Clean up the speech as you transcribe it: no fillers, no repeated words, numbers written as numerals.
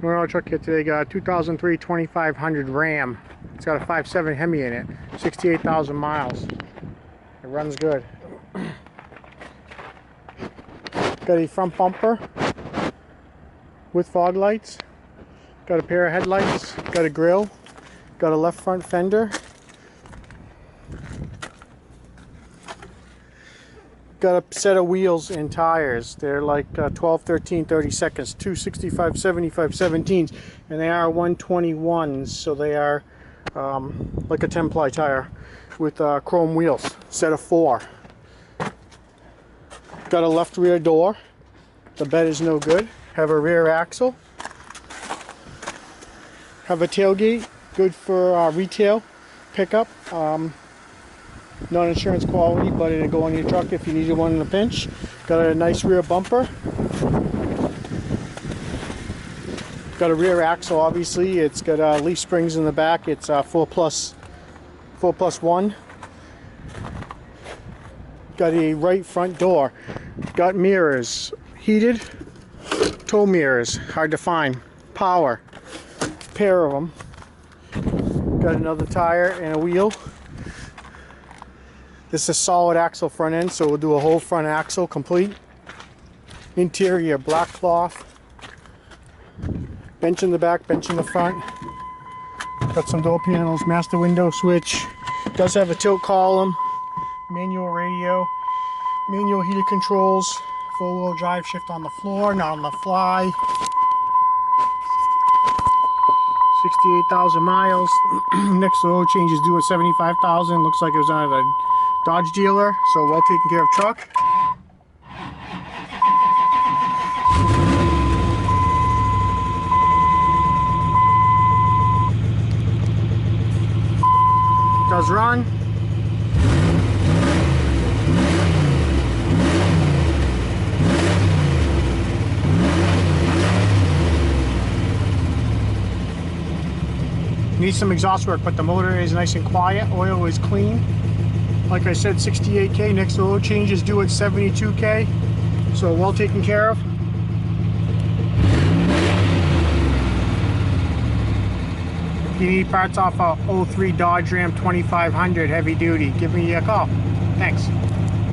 Our truck here today got a 2003 2500 Ram. It's got a 5.7 Hemi in it, 68,000 miles. It runs good. Got a front bumper with fog lights. Got a pair of headlights. Got a grill. Got a left front fender. Got a set of wheels and tires. They're like 12, 13, 30 seconds, 265, 75, 17s, and they are 121s, so they are like a 10-ply tire with chrome wheels, set of 4. Got a left rear door. The bed is no good. Have a rear axle. Have a tailgate, good for retail pickup. Non-insurance quality, but it'll go on your truck if you needed one in a pinch. Got a nice rear bumper. Got a rear axle, obviously. It's got leaf springs in the back. It's 4+1. Got a right front door. Got mirrors, heated tow mirrors, hard to find. Power, pair of them. Got another tire and a wheel. This is a solid axle front end, so we'll do a whole front axle complete. Interior, black cloth. Bench in the back, bench in the front. Got some door panels, master window switch. Does have a tilt column, manual radio, manual heated controls, 4-wheel drive, shift on the floor, not on the fly. 68,000 miles. Next oil change is due at 75,000. Looks like it was on a Dodge dealer, so well taken care of truck. Does run. Needs some exhaust work, but the motor is nice and quiet. Oil is clean. Like I said, 68K. Next oil change is due at 72K. So well taken care of. If you need parts off a 03 Dodge Ram 2500 heavy duty, give me a call. Thanks.